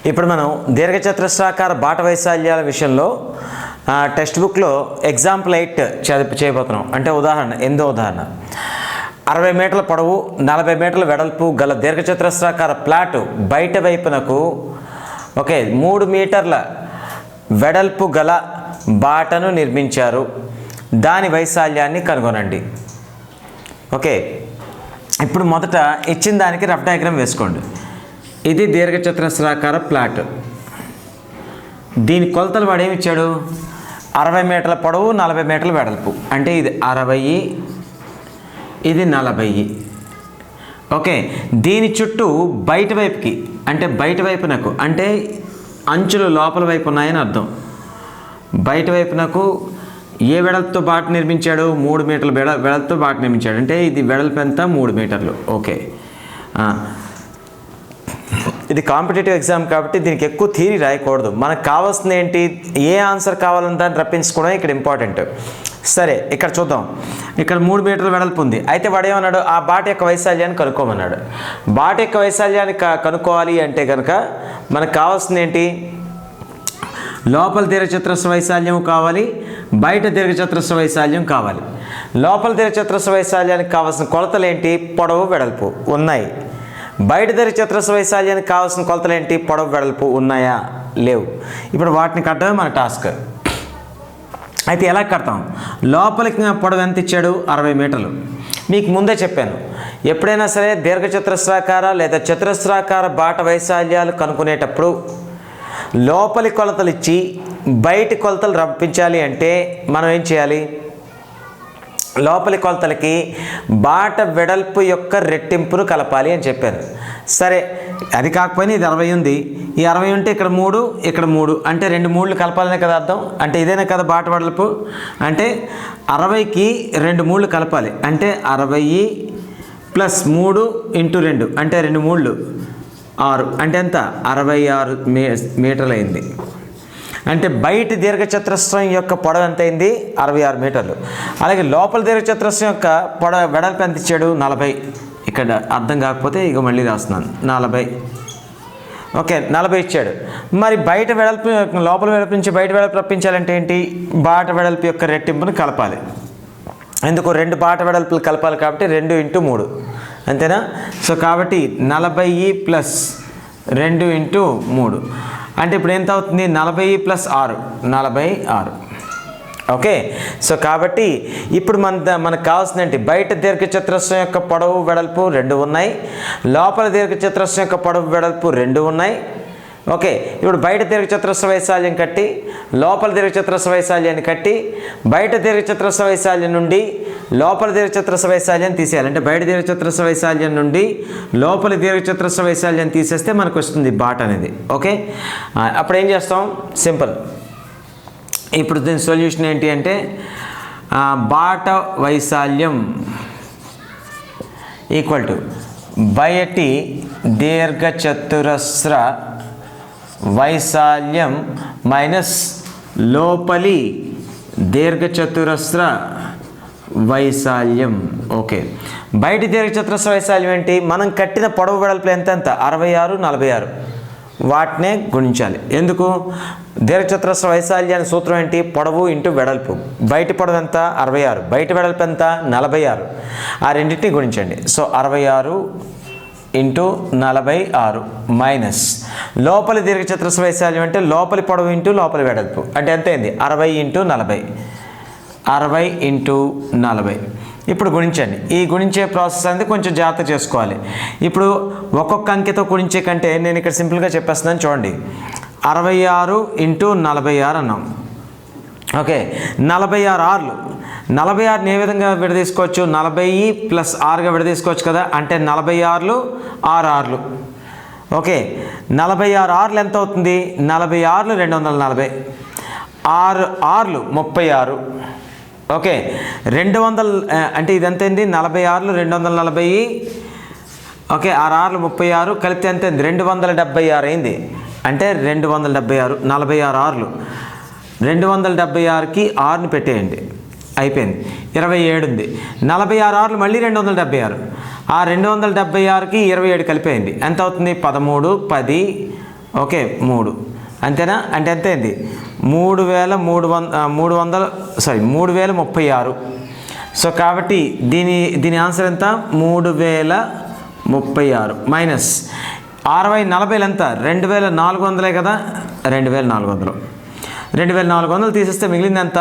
ఇప్పుడు మనం దీర్ఘచతురస్రాకార బాట వైశాల్యాల విషయంలో టెక్స్ట్ బుక్లో ఎగ్జాంపుల్ 8 చేయబోతున్నాం. అంటే ఉదాహరణ 8వ ఉదాహరణ 60 మీటర్ల పొడవు 40 మీటర్ల వెడల్పు గల దీర్ఘచతురస్రాకార ప్లాటు బయట వైపునకు 3 మీటర్ల వెడల్పు గల బాటను నిర్మించారు. దాని వైశాల్యాన్ని కనుగొనండి. ఇప్పుడు మొదట ఇచ్చిన దానికి రఫ్ డయాగ్రామ్ వేసుకోండి. ఇది దీర్ఘచతురస్రాకార ప్లాట్. దీని కొలతలు వాడు ఏమి ఇచ్చాడు? 60 మీటర్ల పొడవు 40 మీటర్ల వెడల్పు. అంటే ఇది 60, ఇది 40. దీని చుట్టూ బయట వైపుకి అంటే బయట వైపునకు అంటే అంచులు లోపల వైపు ఉన్నాయని అర్థం. బయట వైపునకు ఏ వెడల్పుతో బాట నిర్మించాడు? 3 మీటర్ల వెడల్పుతో బాట నిర్మించాడు. అంటే ఇది వెడల్పు ఎంత? 3 మీటర్లు. ఇది కాంపిటేటివ్ ఎగ్జామ్ కాబట్టి దీనికి ఎక్కువ థియరీ రాయకూడదు. మనకు కావాల్సింది ఏంటి? ఏ ఆన్సర్ కావాలని దాన్ని రప్పించుకోవడం ఇక్కడ ఇంపార్టెంట్. సరే, ఇక్కడ చూద్దాం. ఇక్కడ 3 మీటర్ల వెడల్పు ఉంది. అయితే వాడు ఏమన్నాడు? ఆ బాట యొక్క వైశాల్యాన్ని కనుక్కోమన్నాడు. బాట యొక్క వైశాల్యాన్ని కనుక్కోవాలి అంటే కనుక మనకు కావాల్సింది ఏంటి? లోపల దీర్ఘచతురస్ర వైశాల్యం కావాలి, బయట దీర్ఘచతురస్ర వైశాల్యం కావాలి. లోపల దీర్ఘచతురస్ర వైశాల్యానికి కావాల్సిన కొలతలు ఏంటి? పొడవు వెడల్పు ఉన్నాయి. బయట దీర్ఘచతురస్ర వైశాల్యానికి కావాల్సిన కొలతలు ఏంటి? పొడవు వెడల్పు ఉన్నాయా? లేవు. ఇప్పుడు వాటిని కట్టడమే మన టాస్క్. అయితే ఎలా కడతాం? లోపలికి పొడవు ఎంత ఇచ్చాడు? 60 మీటర్లు. మీకు ముందే చెప్పాను, ఎప్పుడైనా సరే దీర్ఘచతురస్రాకార లేదా చతురస్రాకార బాట వైశాల్యాలు కనుక్కునేటప్పుడు లోపలి కొలతలు ఇచ్చి బయటి కొలతలు రప్పించాలి అంటే మనం ఏం చేయాలి? లోపలి కొలతలకి బాట వెడల్పు యొక్క రెట్టింపును కలపాలి అని చెప్పాను. సరే, అది కాకపోయినా ఇది 60 ఉంది. ఈ 60 ఉంటే ఇక్కడ 3, ఇక్కడ 3 అంటే 2 3లు కలపాలనే కదా అర్థం. అంటే ఇదేనా కదా బాట వెడల్పు. అంటే 60కి 2 3లు కలపాలి. అంటే 60 + 3 × 2 అంటే 2 3లు 6 అంటే ఎంత? 66 మీటర్లు అయింది. అంటే బయట దీర్ఘచతురస్రం యొక్క పొడవు ఎంత అయింది? 66 మీటర్లు. అలాగే లోపల దీర్ఘచతురస్రం యొక్క పొడవు వెడల్పు ఎంత ఇచ్చాడు? 40. ఇక్కడ అర్థం కాకపోతే ఇక మళ్ళీ రాస్తున్నాను. 40. 40 ఇచ్చాడు. మరి బయట వెడల్పు లోపల వెడల్పు నుంచి బయట వెడల్పు రప్పించాలంటే ఏంటి? బాట వెడల్పు యొక్క రెట్టింపును కలపాలి. ఎందుకు? 2 బాట వెడల్పులు కలపాలి కాబట్టి 2 × 3 అంతేనా? సో కాబట్టి 40 + 2 × 3 అంటే ఇప్పుడు ఎంత అవుతుంది? 40 + 6 46. సో కాబట్టి ఇప్పుడు మనకు కావాల్సిన ఏంటి? బయట దీర్ఘచతురస్రం యొక్క పొడవు వెడల్పు 2 ఉన్నాయి, లోపల దీర్ఘచతురస్రం యొక్క పొడవు వెడల్పు 2 ఉన్నాయి. ఇప్పుడు బయట దీర్ఘచతురస్ర వైశాల్యం కట్టి లోపల దీర్ఘచతురస్ర వైశాల్యాన్ని కట్టి బయట దీర్ఘచతురస్ర వైశాల్యం నుండి లోపల దీర్ఘచతురస్ర వైశాల్యాన్ని తీసేయాలి. అంటే బయట దీర్ఘచతురస్ర వైశాల్యం నుండి లోపల దీర్ఘచతురస్ర వైశాల్యాన్ని తీసేస్తే మనకు వస్తుంది బాట అనేది. అప్పుడు ఏం చేస్తాం? సింపుల్. ఇప్పుడు దీని సొల్యూషన్ ఏంటి అంటే బాట వైశాల్యం = బయటి దీర్ఘచతురస్ర వైశాల్యం - లోపలి దీర్ఘచతురస్ర వైశాల్యం. బయటి దీర్ఘచతురస్ర వైశాల్యం ఏంటి? మనం కట్టిన పొడవు వెడల్పులు ఎంత? 66 46. వాటినే గుణించాలి. ఎందుకు? దీర్ఘచతురస్ర వైశాల్యాన్ని సూత్రం ఏంటి? పొడవు × వెడల్పు. బయటి పొడవు ఎంత? 66. బయట వెడల్పు ఎంత? 46. ఆ రెండింటిని గుణించండి. సో 66 × 46 మైనస్ లోపలి దీర్ఘచతురస్ర వైశాల్యం అంటే లోపలి పొడవు × లోపలి వెడల్పు. అంటే ఎంత అయింది? 60 × 40. 60 × 40. ఇప్పుడు గుణించండి. ఈ గుణించే ప్రాసెస్ అనేది కొంచెం జాగ్రత్త చేసుకోవాలి. ఇప్పుడు ఒక్కొక్క అంకెతో గుణించే కంటే నేను ఇక్కడ సింపుల్గా చెప్పేస్తున్నాను చూడండి. 66 × 46 అన్నాం. 46 ఆర్లు. 46ని ఏ విధంగా విడదీసుకోవచ్చు? 40 + 6గా విడదీసుకోవచ్చు కదా. అంటే 46 6 ఆర్లు. 46 ఆర్లు ఎంత అవుతుంది? 46 240. 6 ఆర్లు 36. 200 అంటే ఇదంతా ఏంది? 46 240. 6 ఆర్లు 36 కలిపితే ఎంత అయింది? 276 అయింది. అంటే 276 46 ఆర్లు. 276కి 6ని పెట్టేయండి. అయిపోయింది. 27 ఉంది. 46 ఆర్లు మళ్ళీ 276. ఆ 276కి 27 కలిపేయండి. ఎంత అవుతుంది? 13 10 ఓకే 3 అంతేనా? అంటే ఎంత అయింది? 3036. సో కాబట్టి దీని ఆన్సర్ ఎంత? 3036 మైనస్ 60 ఎంత? 2400 కదా, 2400 తీసేస్తే మిగిలింది ఎంత?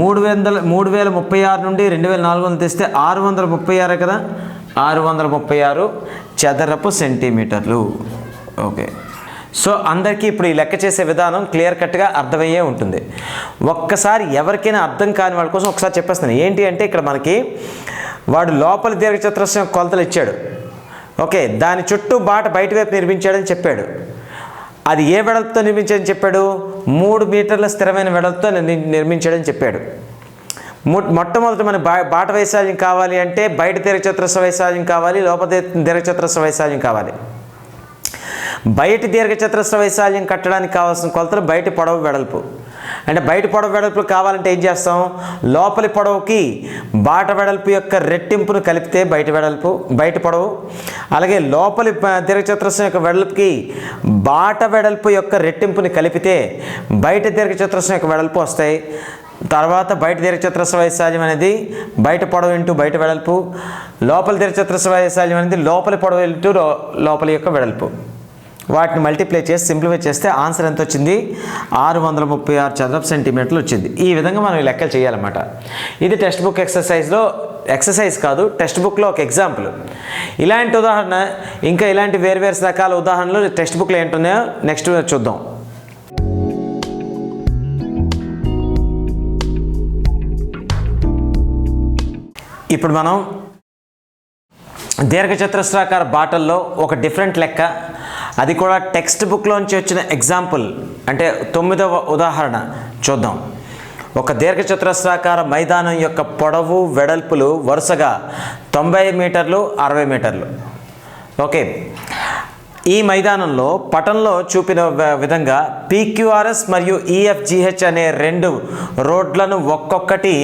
3036 నుండి 2400 తీస్తే 636 కదా, 636 చదరపు సెంటీమీటర్లు. ఓకే, సో అందరికీ ఇప్పుడు ఈ లెక్క చేసే విధానం క్లియర్ కట్గా అర్థమయ్యే ఉంటుంది. ఒక్కసారి ఎవరికైనా అర్థం కాని వాళ్ళ కోసం ఒకసారి చెప్పేస్తాను. ఏంటి అంటే ఇక్కడ మనకి వాడు లోపల దీర్ఘచతురస్రం కొలతలు ఇచ్చాడు. ఓకే, దాని చుట్టూ బాట బయట వైపు నిర్మించాడని చెప్పాడు. అది ఏ వెడల్పుతో నిర్మించాడని చెప్పాడు? 3 మీటర్ల స్థిరమైన వెడల్పుతో నిర్మించాడని చెప్పాడు. మొట్టమొదటి మన బాట వైశాల్యం కావాలి అంటే బయట దీర్ఘచతురస్ర వైశాల్యం కావాలి, లోపల దీర్ఘచతురస్ర వైశాల్యం కావాలి. బయట దీర్ఘచతురస్ర వైశాల్యం కట్టడానికి కావాల్సిన కొలతలు బయట పొడవు వెడల్పు. అంటే బయట పొడవు వెడల్పు కావాలంటే ఏం చేస్తాం? లోపలి పొడవుకి బాట వెడల్పు యొక్క రెట్టింపును కలిపితే బయట పొడవు, అలాగే లోపలి దీర్ఘచతురస్రం యొక్క వెడల్పుకి బాట వెడల్పు యొక్క రెట్టింపుని కలిపితే బయట దీర్ఘచతురస్రం యొక్క వెడల్పు వస్తాయి. తర్వాత బయట దీర్ఘచతురస్ర వైశాల్యం అనేది బయట పొడవు ఇంటూ బయట వెడల్పు, లోపలి దీర్ఘచతురస్ర వైశాల్యం అనేది లోపలి పొడవు ఇంటూ లోపలి యొక్క వెడల్పు. వాటిని మల్టిప్లై చేసి సింప్లిఫై చేస్తే ఆన్సర్ ఎంత వచ్చింది? 636 చదరపు సెంటీమీటర్లు వచ్చింది. ఈ విధంగా మనం ఈ లెక్కలు చేయాలన్నమాట. ఇది టెక్స్ట్ బుక్ ఎక్సర్సైజ్ కాదు, టెక్స్ట్ బుక్లో ఒక ఎగ్జాంపుల్. ఇలాంటి ఉదాహరణ ఇంకా ఇలాంటి వేరు రకాల ఉదాహరణలు టెక్స్ట్ బుక్లో ఏంటున్నాయో నెక్స్ట్ చూద్దాం. ఇప్పుడు మనం దీర్ఘచతురస్రాకార బాటల్లో ఒక డిఫరెంట్ లెక్క, అది కూడా టెక్స్ట్ బుక్లోంచి వచ్చిన ఎగ్జాంపుల్ అంటే 9వ ఉదాహరణ చూద్దాం. ఒక దీర్ఘచతురస్రాకార మైదానం యొక్క పొడవు వెడల్పులు వరుసగా 90 మీటర్లు 60 మీటర్లు. ఓకే, ఈ మైదానంలో పటంలో చూపిన విధంగా PQRS మరియు EFGH అనే 2 రోడ్లను ఒక్కొక్కటి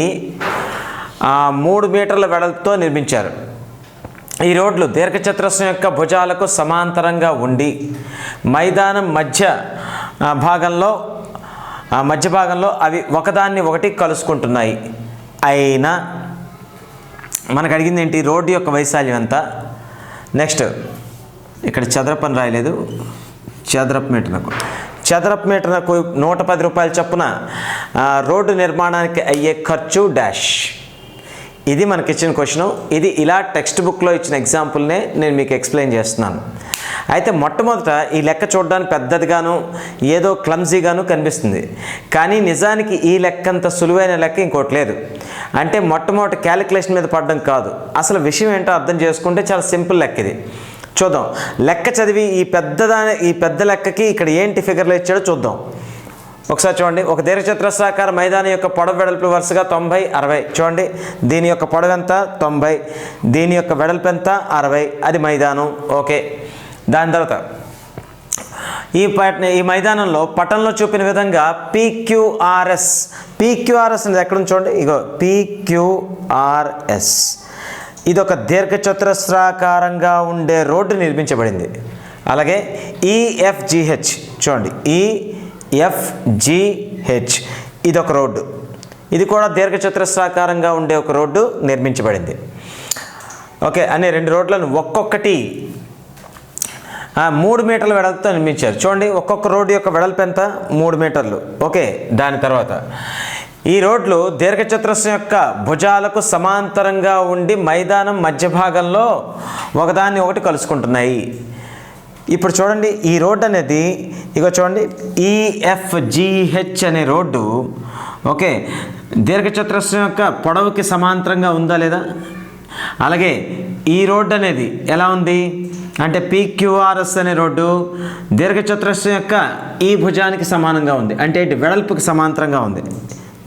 3 మీటర్ల వెడల్పుతో నిర్మించారు. ఈ రోడ్లు దీర్ఘచతురస్రం యొక్క భుజాలకు సమాంతరంగా ఉండి మైదానం మధ్య భాగంలో అవి ఒకదాన్ని ఒకటి కలుసుకుంటున్నాయి. అయినా మనకు అడిగింది ఏంటి? రోడ్డు యొక్క వైశాల్యం ఎంత? నెక్స్ట్ ఇక్కడ చదరపు అని రాయలేదు, చదరపు మీటర్లకు 110 రూపాయల చొప్పున రోడ్డు నిర్మాణానికి అయ్యే ఖర్చు డాష్. ఇది మనకి ఇచ్చిన క్వశ్చన్. ఇది ఇలా టెక్స్ట్ బుక్లో ఇచ్చిన ఎగ్జాంపుల్నే నేను మీకు ఎక్స్ప్లెయిన్ చేస్తున్నాను. అయితే మొట్టమొదట ఈ లెక్క చూడడానికి పెద్దదిగాను ఏదో క్లమ్జీగాను కనిపిస్తుంది, కానీ నిజానికి ఈ లెక్క అంత సులువైన లెక్క ఇంకోటి లేదు. అంటే మొట్టమొదటి క్యాలిక్యులేషన్ మీద పడడం కాదు, అసలు విషయం ఏంటో అర్థం చేసుకుంటే చాలా సింపుల్ లెక్క ఇది. చూద్దాం, లెక్క చదివి ఈ పెద్ద లెక్కకి ఇక్కడ ఏంటి ఫిగర్లు ఇచ్చాడో చూద్దాం. ఒకసారి చూడండి. ఒక దీర్ఘచతురస్రాకార మైదానం యొక్క పొడవు వెడల్పు వరుసగా 90 60. చూడండి, దీని యొక్క పొడవు ఎంత? 90. దీని యొక్క వెడల్పు ఎంత? 60. అది మైదానం. ఓకే, దాని తర్వాత ఈ మైదానంలో పటంలో చూపిన విధంగా PQRS అనేది ఎక్కడ చూడండి, ఇగో PQRS ఇది ఒక దీర్ఘచతురస్రాకారంగా ఉండే రోడ్డు నిర్మించబడింది. అలాగే EFGH చూడండి, EFGH ఇది ఒక రోడ్డు, ఇది కూడా దీర్ఘచతురస్రాకారంగా ఉండే ఒక రోడ్డు నిర్మించబడింది. ఓకే, అనే 2 రోడ్లను ఒక్కొక్కటి 3 మీటర్ల వెడల్పుతో నిర్మించారు. చూడండి, ఒక్కొక్క రోడ్డు యొక్క వెడల్పు ఎంత? 3 మీటర్లు. ఓకే, దాని తర్వాత ఈ రోడ్లు దీర్ఘచతురస్రం యొక్క భుజాలకు సమాంతరంగా ఉండి మైదానం మధ్య భాగంలో ఒకదాన్ని ఒకటి కలుసుకుంటున్నాయి. ఇప్పుడు చూడండి, ఈ రోడ్డు అనేది ఇగో చూడండి, EFGH అనే రోడ్డు ఓకే దీర్ఘచతురస్రం యొక్క పొడవుకి సమాంతరంగా ఉందా లేదా? అలాగే ఈ రోడ్డు అనేది ఎలా ఉంది అంటే PQRS అనే రోడ్డు దీర్ఘచతురస్రం యొక్క ఈ భుజానికి సమానంగా ఉంది, అంటే ఇటు వెడల్పుకి సమాంతరంగా ఉంది.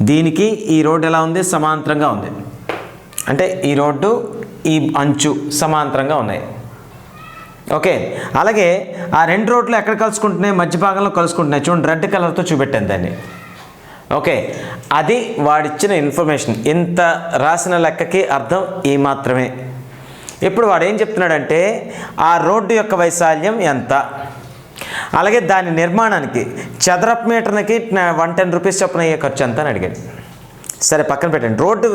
దీనికి ఈ రోడ్డు ఎలా ఉంది? సమాంతరంగా ఉంది. అంటే ఈ రోడ్డు ఈ అంచు సమాంతరంగా ఉన్నాయి. ఓకే, అలాగే ఆ 2 రోడ్లు ఎక్కడ కలుసుకుంటున్నాయి? మధ్య భాగంలో కలుసుకుంటున్నాయి. చూడండి, రెడ్ కలర్తో చూపెట్టాను దాన్ని. ఓకే, అది వాడిచ్చిన ఇన్ఫర్మేషన్. ఇంత రాసిన లెక్కకి అర్థం ఈ మాత్రమే. ఇప్పుడు వాడు ఏం చెప్తున్నాడంటే ఆ రోడ్డు యొక్క వైశాల్యం ఎంత, అలాగే దాని నిర్మాణానికి చదరపు మీటర్కి 110 రూపీస్ చొప్పున అయ్యే ఖర్చు ఎంత అని అడిగాడు. సరే పక్కన పెట్టండి. రోడ్డు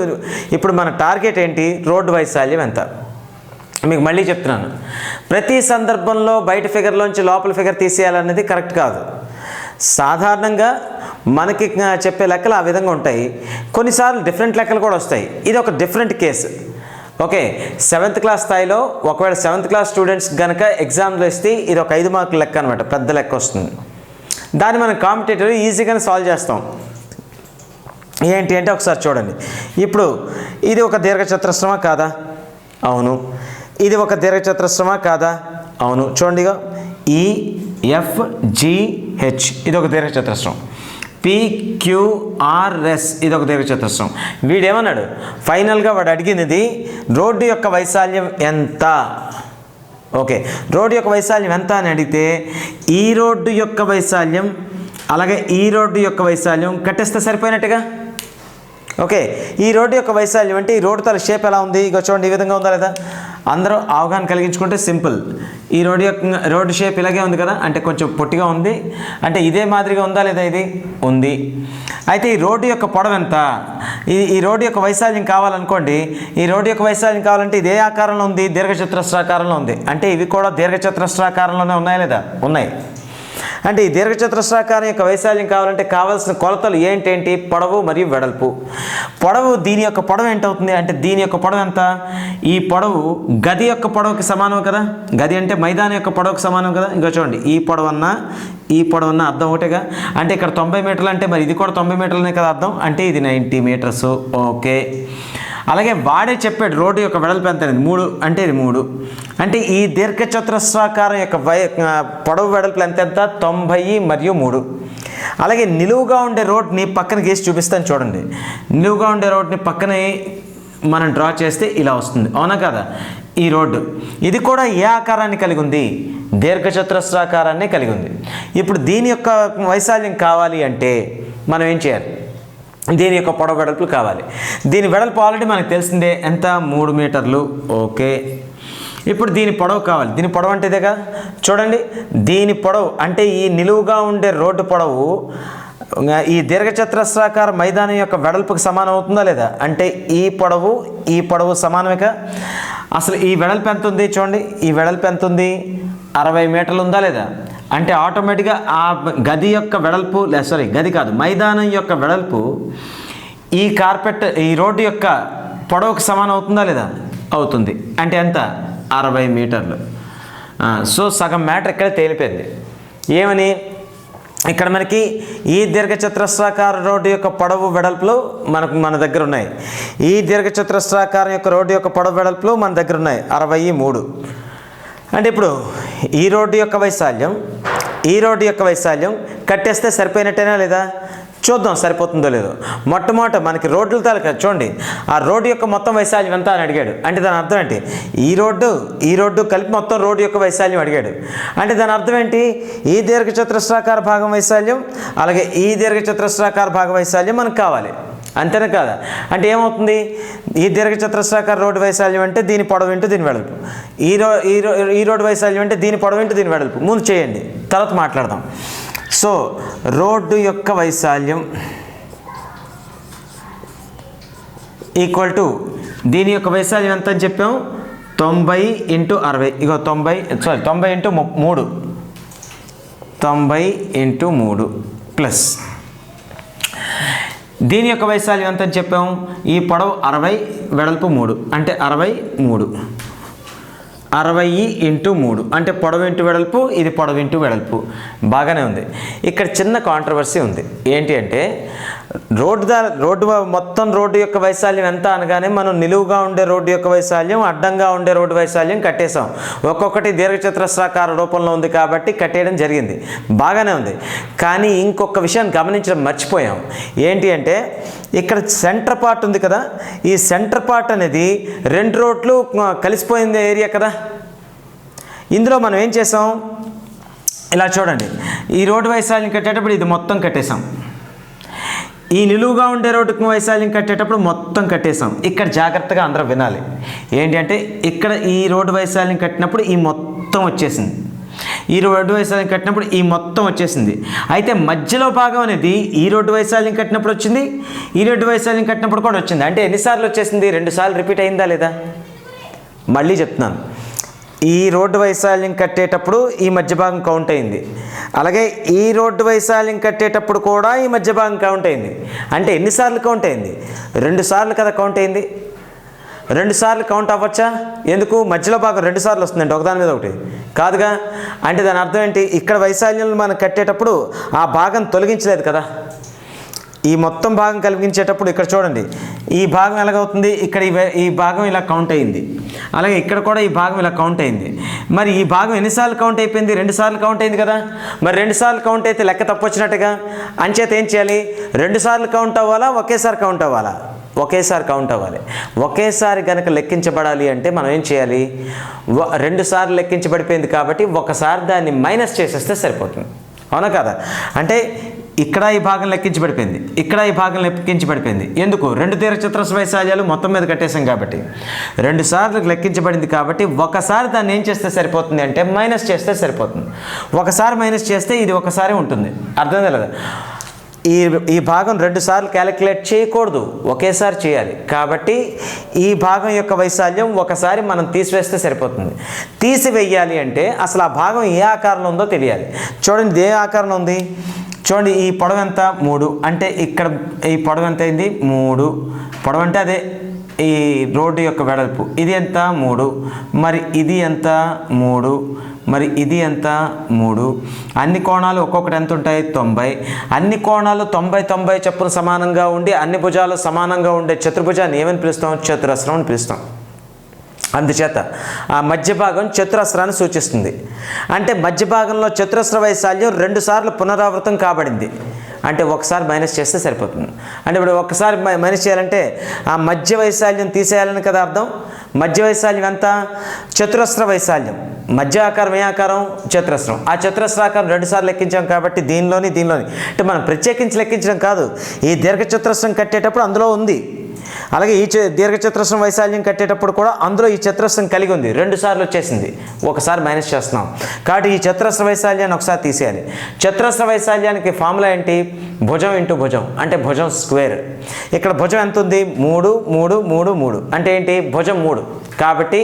ఇప్పుడు మన టార్గెట్ ఏంటి? రోడ్డు వైశాల్యం ఎంత? మీకు మళ్ళీ చెప్తున్నాను, ప్రతి సందర్భంలో బయట ఫిగర్లోంచి లోపల ఫిగర్ తీసేయాలనేది కరెక్ట్ కాదు. సాధారణంగా మనకి చెప్పే లెక్కలు ఆ విధంగా ఉంటాయి. కొన్నిసార్లు డిఫరెంట్ లెక్కలు కూడా వస్తాయి. ఇది ఒక different case. Okay, 7th class స్థాయిలో ఒకవేళ 7th క్లాస్ స్టూడెంట్స్ కనుక ఎగ్జామ్లో ఇస్తే ఇది ఒక 5 మార్కుల లెక్క అనమాట, పెద్ద లెక్క వస్తుంది. దాన్ని మనం కాంపిటేటివ్ ఈజీగానే సాల్వ్ చేస్తాం. ఏంటి అంటే ఒకసారి చూడండి. ఇప్పుడు ఇది ఒక దీర్ఘచతురస్రమా కాదా? అవును. ఇది ఒక దీర్ఘచతురస్రమా కాదా? అవును. చూడండి, EFGH ఇది ఒక దీర్ఘచతురస్రం. PQRS ఇది ఒక దీర్ఘచతురస్రం. వీడేమన్నాడు? ఫైనల్గా వాడు అడిగినది రోడ్డు యొక్క వైశాల్యం ఎంత. ఓకే, రోడ్డు యొక్క వైశాల్యం ఎంత అని అడిగితే ఈ రోడ్డు యొక్క వైశాల్యం అలాగే ఈ రోడ్డు యొక్క వైశాల్యం కట్టేస్తే సరిపోయినట్టుగా. ఓకే, ఈ రోడ్డు యొక్క వైశాల్యం అంటే ఈ రోడ్డు తల షేప్ ఎలా ఉంది, ఇక చూడండి ఈ విధంగా ఉందా లేదా? అందరూ అవగాహన కలిగించుకుంటే సింపుల్. ఈ రోడ్డు షేప్ ఇలాగే ఉంది కదా, అంటే కొంచెం పొట్టిగా ఉంది, అంటే ఇదే మాదిరిగా ఉందా లేదా? ఇది ఉంది. అయితే ఈ రోడ్డు యొక్క పొడవు ఎంత? ఈ రోడ్డు యొక్క వైశాల్యం కావాలనుకోండి. ఈ రోడ్డు యొక్క వైశాల్యం కావాలంటే ఇదే ఆకారంలో ఉంది, దీర్ఘచతురస్రాకారంలో ఉంది. అంటే ఇవి కూడా దీర్ఘచతురస్రాకారంలోనే ఉన్నాయా లేదా? ఉన్నాయి. అంటే ఈ దీర్ఘచతురస్రాకారం యొక్క వైశాల్యం కావాలంటే కావాల్సిన కొలతలు ఏంటేంటి? పొడవు మరియు వెడల్పు. పొడవు, దీని యొక్క పొడవు ఏంటవుతుంది అంటే దీని యొక్క పొడవు ఎంత? ఈ పొడవు గది యొక్క పొడవుకి సమానం కదా. గది అంటే మైదానం యొక్క పొడవుకి సమానం కదా. ఇంకా చూడండి, ఈ పొడవన్నా ఈ పొడవన్నా అర్థం ఒకటేగా. అంటే ఇక్కడ 90 మీటర్లు అంటే మరి ఇది కూడా 90 మీటర్లనే కదా అర్థం. అంటే ఇది 90 మీటర్స్. ఓకే, అలాగే వాడే చెప్పాడు రోడ్డు యొక్క వెడల్పు ఎంత అనేది 3, అంటే ఇది 3. అంటే ఈ దీర్ఘచతురస్రాకారం యొక్క పొడవు వెడల్పులు ఎంత 90 మరియు 3. అలాగే నిలువుగా ఉండే రోడ్ని పక్కన గీసి చూపిస్తాను చూడండి. నిలువుగా ఉండే రోడ్ని పక్కనే మనం డ్రా చేస్తే ఇలా వస్తుంది, అవునా కదా? ఈ రోడ్డు ఇది కూడా ఏ ఆకారాన్ని కలిగి ఉంది? దీర్ఘచతురస్రాకారాన్ని కలిగి ఉంది. ఇప్పుడు దీని యొక్క వైశాల్యం కావాలి అంటే మనం ఏం చేయాలి? దీని యొక్క పొడవు వెడల్పులు కావాలి. దీని వెడల్పు ఆల్రెడీ మనకు తెలిసిందే, ఎంత? 3 మీటర్లు. ఓకే, ఇప్పుడు దీని పొడవు కావాలి. దీని పొడవు అంటే ఇదేగా. చూడండి, దీని పొడవు అంటే ఈ నిలువుగా ఉండే రోడ్డు పొడవు ఈ దీర్ఘచతురస్రాకార మైదానం యొక్క వెడల్పుకి సమానం అవుతుందా లేదా? అంటే ఈ పొడవు సమానమేగా. అసలు ఈ వెడల్పు ఎంత ఉంది చూడండి, ఈ వెడల్పు ఎంత ఉంది? 60 మీటర్లు ఉందా లేదా? అంటే ఆటోమేటిక్గా ఆ గది యొక్క వెడల్పు గది కాదు, మైదానం యొక్క వెడల్పు ఈ రోడ్డు యొక్క పొడవుకు సమానం అవుతుందా లేదా? అవుతుంది. అంటే ఎంత? 60 మీటర్లు. సో సగం మ్యాటర్ ఇక్కడ తేలిపోయింది. ఏమని? ఇక్కడ మనకి ఈ దీర్ఘచతురస్రాకార రోడ్డు యొక్క పొడవు వెడల్పులు మన దగ్గర ఉన్నాయి. ఈ దీర్ఘచతురస్రాకారం యొక్క రోడ్డు యొక్క పొడవు వెడల్పులు మన దగ్గర ఉన్నాయి 63. అంటే ఇప్పుడు ఈ రోడ్డు యొక్క వైశాల్యం కట్టేస్తే సరిపోయినట్టేనా లేదా? చూద్దాం సరిపోతుందో లేదో. మొట్టమొదట మనకి రోడ్ల తాలూకా చూడండి, ఆ రోడ్డు యొక్క మొత్తం వైశాల్యం ఎంత అని అడిగాడు. అంటే దాని అర్థం ఏంటి? ఈ రోడ్డు కలిపి మొత్తం రోడ్డు యొక్క వైశాల్యం అడిగాడు. అంటే దాని అర్థం ఏంటి? ఈ దీర్ఘచతురస్రాకార భాగం వైశాల్యం అలాగే ఈ దీర్ఘచతురస్రాకార భాగం వైశాల్యం మనకు కావాలి, అంతేనా కాదా? అంటే ఏమవుతుంది? ఈ దీర్ఘచతురస్రాకార రోడ్డు వైశాల్యం అంటే దీని పొడవు ఇంటూ దీని వెడల్పు. ఈ రోడ్డు వైశాల్యం అంటే దీని పొడవు ఇంటూ దీని వెడల్పు. ముందు చేయండి, తర్వాత మాట్లాడదాం. సో రోడ్డు యొక్క వైశాల్యం ఈక్వల్ టు దీని యొక్క వైశాల్యం ఎంత అని చెప్పాం? 90 × 60. ఇగో 90 × 3. 90 × 3 ప్లస్ దీని యొక్క వైశాల్యం ఎంత అని చెప్పాము? ఈ పొడవు 60, వెడల్పు 3, అంటే 63. 60 × 3 అంటే పొడవు ఇంటూ వెడల్పు, ఇది పొడవు ఇంటూ వెడల్పు. బాగానే ఉంది. ఇక్కడ చిన్న కాంట్రవర్సీ ఉంది. ఏంటి అంటే మొత్తం రోడ్డు యొక్క వైశాల్యం ఎంత అనగానే మనం నిలువుగా ఉండే రోడ్డు యొక్క వైశాల్యం, అడ్డంగా ఉండే రోడ్డు వైశాల్యం కట్టేసాం. ఒక్కొక్కటి దీర్ఘచతురస్రాకార రూపంలో ఉంది కాబట్టి కట్టేయడం జరిగింది. బాగానే ఉంది. కానీ ఇంకొక విషయాన్ని గమనించడం మర్చిపోయాం. ఏంటి అంటే ఇక్కడ సెంటర్ పార్ట్ ఉంది కదా, ఈ సెంటర్ పార్ట్ అనేది 2 రోడ్లు కలిసిపోయింది ఏరియా కదా. ఇందులో మనం ఏం చేసాం? ఇలా చూడండి, ఈ రోడ్డు వైశాల్యం కట్టేటప్పుడు ఇది మొత్తం కట్టేసాం. ఈ నిలువుగా ఉండే రోడ్డుకు వైశాల్యం కట్టేటప్పుడు మొత్తం కట్టేసాం. ఇక్కడ జాగ్రత్తగా అందరూ వినాలి. ఏంటి అంటే ఇక్కడ ఈ రోడ్డు వైశాల్యం కట్టినప్పుడు ఈ మొత్తం వచ్చేసింది. ఈ రోడ్డు వైశాల్యం కట్టినప్పుడు ఈ మొత్తం వచ్చేసింది. అయితే మధ్యలో భాగం అనేది ఈ రోడ్డు వైశాల్యం కట్టినప్పుడు వచ్చింది, ఈ రోడ్డు వైశాల్యం కట్టినప్పుడు కూడా వచ్చింది. అంటే ఎన్నిసార్లు వచ్చేసింది? 2 సార్లు రిపీట్ అయిందా లేదా? మళ్ళీ చెప్తున్నాను, ఈ రోడ్డు వైశాల్యం కట్టేటప్పుడు ఈ మధ్య భాగం కౌంట్ అయింది, అలాగే ఈ రోడ్డు వైశాల్యం కట్టేటప్పుడు కూడా ఈ మధ్య భాగం కౌంట్ అయింది. అంటే ఎన్నిసార్లు కౌంట్ అయింది? 2 సార్లు కదా కౌంట్ అయింది. 2 సార్లు కౌంట్ అవ్వచ్చా? ఎందుకు? మధ్యలో భాగం 2 సార్లు వస్తుందంటే ఒకదాని మీద ఒకటి కాదుగా. అంటే దాని అర్థం ఏంటి? ఇక్కడ వైశాల్యం మనం కట్టేటప్పుడు ఆ భాగం తొలగించలేదు కదా. ఈ మొత్తం భాగం కలిగించేటప్పుడు ఇక్కడ చూడండి, ఈ భాగం ఎలాగవుతుంది? ఇక్కడ ఈ భాగం ఇలా కౌంట్ అయింది, అలాగే ఇక్కడ కూడా ఈ భాగం ఇలా కౌంట్ అయింది. మరి ఈ భాగం ఎన్నిసార్లు కౌంట్ అయిపోయింది? 2 సార్లు కౌంట్ అయింది కదా. మరి 2 సార్లు కౌంట్ అయితే లెక్క తప్పు వచ్చినట్టుగా. అంచేత ఏం చేయాలి? 2 సార్లు కౌంట్ అవ్వాలా, ఒకేసారి కౌంట్ అవ్వాలా? ఒకేసారి కౌంట్ అవ్వాలి. ఒకేసారి కనుక లెక్కించబడాలి అంటే మనం ఏం చేయాలి? 2 సార్లు లెక్కించబడిపోయింది కాబట్టి ఒకసారి దాన్ని మైనస్ చేసేస్తే సరిపోతుంది. అవునా కదా? అంటే ఇక్కడ ఈ భాగం లెక్కించబడిపోయింది, ఇక్కడ ఈ భాగం లెక్కించబడిపోయింది. ఎందుకు? 2 దీర్ఘచతురస్ర వైశాల్యాలు మొత్తం మీద కట్టేసాం కాబట్టి 2 సార్లు లెక్కించబడింది కాబట్టి ఒకసారి దాన్ని ఏం చేస్తే సరిపోతుంది అంటే మైనస్ చేస్తే సరిపోతుంది. ఒకసారి మైనస్ చేస్తే ఇది ఒకసారి ఉంటుంది. అర్థం కదా? ఈ భాగం 2 సార్లు క్యాలిక్యులేట్ చేయకూడదు, ఒకేసారి చేయాలి. కాబట్టి ఈ భాగం యొక్క వైశాల్యం ఒకసారి మనం తీసివేస్తే సరిపోతుంది. తీసివేయాలి అంటే అసలు ఆ భాగం ఏ ఆకారంలో ఉందో తెలియాలి. చూడండి, ఏ ఆకారంలో ఉంది చూడండి. ఈ పొడవు ఎంత? 3. అంటే ఇక్కడ ఈ పొడవు ఎంత అయింది? 3. పొడవు అంటే అదే ఈ రోడ్డు యొక్క వెడల్పు. ఇది ఎంత? 3. మరి ఇది ఎంత? 3. మరి ఇది ఎంత? 3. అన్ని కోణాలు ఒక్కొక్కటి ఎంత ఉంటాయి? 90. అన్ని కోణాలు 90 90 చొప్పున సమానంగా ఉండి అన్ని భుజాలు సమానంగా ఉండే చతుర్భుజాన్ని ఏమని పిలుస్తాం? చతురస్రం అని పిలుస్తాం. అందుచేత ఆ మధ్య భాగం చతురస్రాన్ని సూచిస్తుంది. అంటే మధ్య భాగంలో చతురస్ర వైశాల్యం 2 సార్లు పునరావృతం కాబడింది. అంటే ఒకసారి మైనస్ చేస్తే సరిపోతుంది. అంటే ఇప్పుడు ఒకసారి మైనస్ చేయాలంటే ఆ మధ్య వైశాల్యం తీసేయాలని కదా అర్థం. మధ్య వైశాల్యం ఎంత? చతురస్ర వైశాల్యం. మధ్య ఆకారం ఏ ఆకారం? చతురస్రం. ఆ చతురస్రాకారం 2 సార్లు లెక్కించాం కాబట్టి దీనిలోని అంటే మనం ప్రత్యేకించి లెక్కించడం కాదు, ఈ దీర్ఘచతురస్రం కట్టేటప్పుడు అందులో ఉంది. అలాగే ఈ దీర్ఘచతురస్రం వైశాల్యం కట్టేటప్పుడు కూడా అందులో ఈ చతురస్రం కలిగి ఉంది. 2 సార్లు వచ్చేసింది, ఒకసారి మైనస్ చేస్తున్నాం కాబట్టి ఈ చతురస్ర వైశాల్యాన్ని ఒకసారి తీసేయాలి. చతురస్ర వైశాల్యానికి ఫార్ములా ఏంటి? భుజం ఇంటూ భుజం, అంటే భుజం స్క్వేర్. ఇక్కడ భుజం ఎంత ఉంది? 3 3 3 3. అంటే ఏంటి? భుజం 3 కాబట్టి